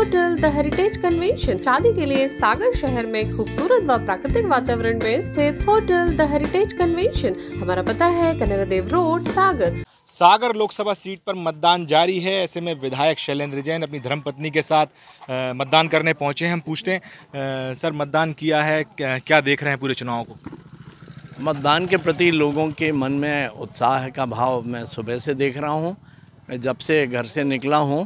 Hotel the heritage convention. शादी के लिए सागर शहर में खूबसूरत व प्राकृतिक वातावरण में स्थित होटल द हेरिटेज कन्वेंशन। हमारा पता है कनरा देव रोड, सागर। सागर लोकसभा सीट पर मतदान जारी है। ऐसे में विधायक शैलेंद्र जैन अपनी धर्मपत्नी के साथ मतदान करने पहुंचे हैं। हम पूछते हैं सर, मतदान किया है, क्या देख रहे हैं पूरे चुनाव को? मतदान के प्रति लोगों के मन में उत्साह का भाव मैं सुबह से देख रहा हूं। मैं जब से घर से निकला हूं,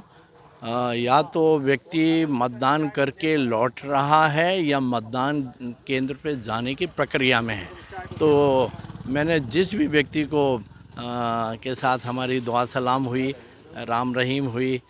या तो व्यक्ति मतदान करके लौट रहा है या मतदान केंद्र पे जाने की प्रक्रिया में है। तो मैंने जिस भी व्यक्ति को के साथ हमारी दुआ सलाम हुई, राम रहीम हुई,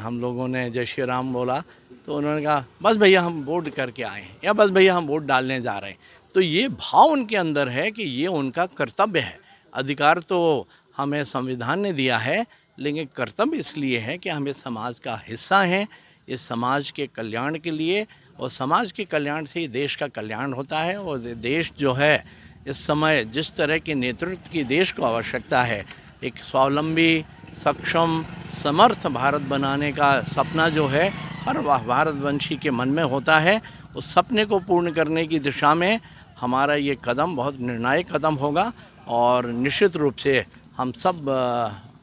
हम लोगों ने जय श्री राम बोला, तो उन्होंने कहा बस भैया हम वोट करके आए हैं, या बस भैया हम वोट डालने जा रहे हैं। तो ये भाव उनके अंदर है कि ये उनका कर्तव्य है। अधिकार तो हमें संविधान ने दिया है, लेकिन कर्तव्य इसलिए है कि हम इस समाज का हिस्सा हैं, इस समाज के कल्याण के लिए, और समाज के कल्याण से ही देश का कल्याण होता है। और देश जो है इस समय जिस तरह के नेतृत्व की देश को आवश्यकता है, एक स्वावलंबी, सक्षम, समर्थ भारत बनाने का सपना जो है हर भारतवंशी के मन में होता है, उस सपने को पूर्ण करने की दिशा में हमारा ये कदम बहुत निर्णायक कदम होगा। और निश्चित रूप से हम सब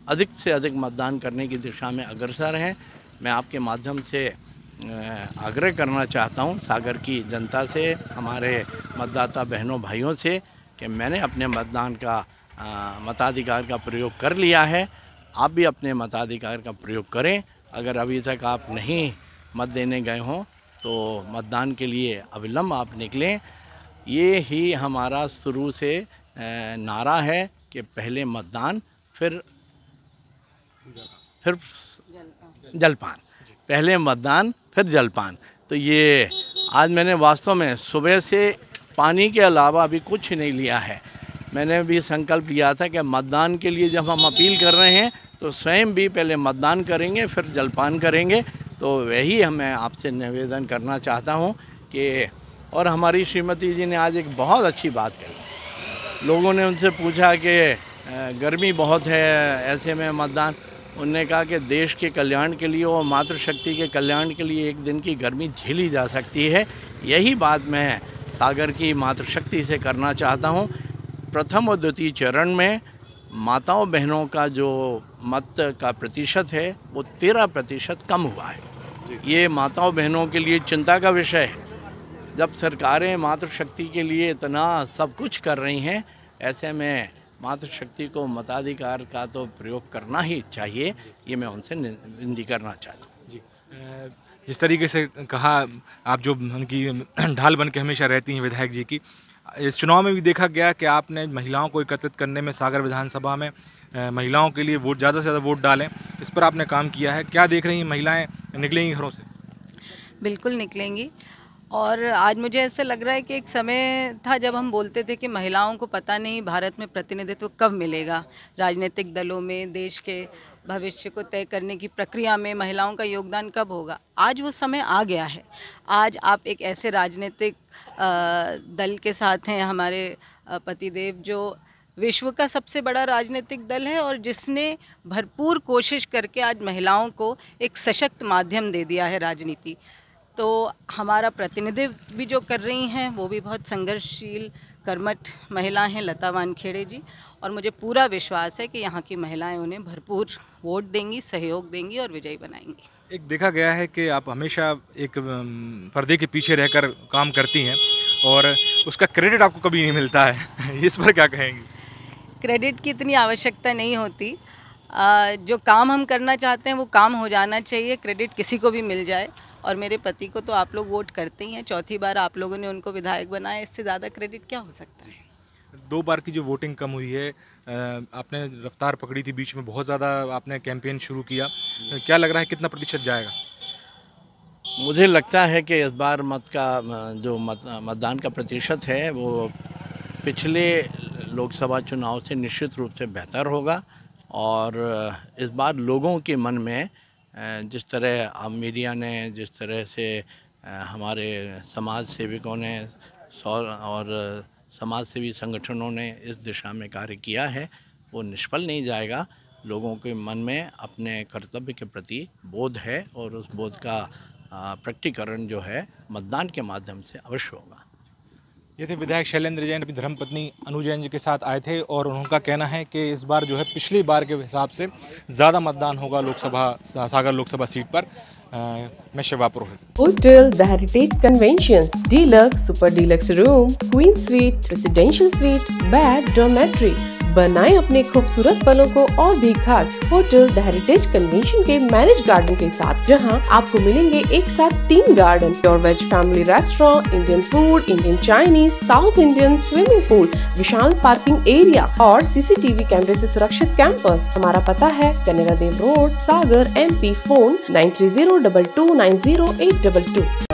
अधिक से अधिक मतदान करने की दिशा में अग्रसर हैं। मैं आपके माध्यम से आग्रह करना चाहता हूं सागर की जनता से, हमारे मतदाता बहनों भाइयों से, कि मैंने अपने मताधिकार का प्रयोग कर लिया है। आप भी अपने मताधिकार का प्रयोग करें। अगर अभी तक आप नहीं मत देने गए हों तो मतदान के लिए अविलंब आप निकलें। ये ही हमारा शुरू से नारा है कि पहले मतदान फिर जलपान, पहले मतदान फिर जलपान। तो ये आज मैंने वास्तव में सुबह से पानी के अलावा अभी कुछ नहीं लिया है। मैंने भी संकल्प लिया था कि मतदान के लिए जब हम अपील कर रहे हैं तो स्वयं भी पहले मतदान करेंगे फिर जलपान करेंगे। तो वही मैं आपसे निवेदन करना चाहता हूं कि, और हमारी श्रीमती जी ने आज एक बहुत अच्छी बात कही। लोगों ने उनसे पूछा कि गर्मी बहुत है, ऐसे में मतदान, उन्होंने कहा कि देश के कल्याण के लिए और मातृशक्ति के कल्याण के लिए एक दिन की गर्मी झेली जा सकती है। यही बात मैं सागर की मातृशक्ति से करना चाहता हूं। प्रथम और द्वितीय चरण में माताओं बहनों का जो मत का प्रतिशत है वो 13% कम हुआ है। ये माताओं बहनों के लिए चिंता का विषय है। जब सरकारें मातृशक्ति के लिए इतना सब कुछ कर रही हैं, ऐसे में मातृशक्ति को मताधिकार का तो प्रयोग करना ही चाहिए। ये मैं उनसे विनती करना चाहता हूँ। जी, जिस तरीके से कहा, आप जो उनकी ढाल बन के हमेशा रहती हैं विधायक जी की, इस चुनाव में भी देखा गया कि आपने महिलाओं को एकत्रित करने में सागर विधानसभा में महिलाओं के लिए वोट, ज़्यादा से ज़्यादा वोट डालें, इस पर आपने काम किया है। क्या देख रही हैं, महिलाएं निकलेंगी घरों से? बिल्कुल निकलेंगी। और आज मुझे ऐसा लग रहा है कि एक समय था जब हम बोलते थे कि महिलाओं को पता नहीं भारत में प्रतिनिधित्व कब मिलेगा, राजनीतिक दलों में, देश के भविष्य को तय करने की प्रक्रिया में महिलाओं का योगदान कब होगा। आज वो समय आ गया है। आज आप एक ऐसे राजनीतिक दल के साथ हैं, हमारे पतिदेव, जो विश्व का सबसे बड़ा राजनीतिक दल है और जिसने भरपूर कोशिश करके आज महिलाओं को एक सशक्त माध्यम दे दिया है राजनीति। तो हमारा प्रतिनिधित्व भी जो कर रही हैं वो भी बहुत संघर्षशील, कर्मठ महिला हैं, लता वानखेड़े जी, और मुझे पूरा विश्वास है कि यहाँ की महिलाएं उन्हें भरपूर वोट देंगी, सहयोग देंगी और विजयी बनाएंगी। एक देखा गया है कि आप हमेशा एक पर्दे के पीछे रहकर काम करती हैं और उसका क्रेडिट आपको कभी नहीं मिलता है। इस पर क्या कहेंगी? क्रेडिट की इतनी आवश्यकता नहीं होती। जो काम हम करना चाहते हैं वो काम हो जाना चाहिए, क्रेडिट किसी को भी मिल जाए। और मेरे पति को तो आप लोग वोट करते ही हैं, चौथी बार आप लोगों ने उनको विधायक बनाया, इससे ज़्यादा क्रेडिट क्या हो सकता है। 2 बार की जो वोटिंग कम हुई है, आपने रफ्तार पकड़ी थी, बीच में बहुत ज़्यादा आपने कैंपेन शुरू किया, क्या लग रहा है कितना प्रतिशत जाएगा? मुझे लगता है कि इस बार मतदान का प्रतिशत है वो पिछले लोकसभा चुनाव से निश्चित रूप से बेहतर होगा। और इस बार लोगों के मन में जिस तरह मीडिया ने, जिस तरह से हमारे समाज सेवकों ने और समाज सेवी संगठनों ने इस दिशा में कार्य किया है, वो निष्फल नहीं जाएगा। लोगों के मन में अपने कर्तव्य के प्रति बोध है और उस बोध का प्रकटीकरण जो है मतदान के माध्यम से अवश्य होगा। ये थे विधायक शैलेंद्र जैन अपनी धर्मपत्नी अनु जैन जी के साथ आए थे और उनका कहना है कि इस बार जो है पिछली बार के हिसाब से ज़्यादा मतदान होगा सागर लोकसभा सीट पर। मैं Shiva Purohit. Hotel the heritage conventions, deluxe, super deluxe room, queen suite, residential suite, bed, dormitory. बनाएं अपने खूबसूरत पलों को और भी खास होटल द हेरिटेज कन्वेंशन के मैरिज गार्डन के साथ, जहां आपको मिलेंगे एक साथ 3 garden, pure veg family restaurant, Indian food, Indian Chinese, south Indian, swimming pool, विशाल पार्किंग एरिया और सीसीटीवी कैमरे से सुरक्षित कैंपस। हमारा पता है कनेरा देव रोड, सागर, MP। फोन 9302290822।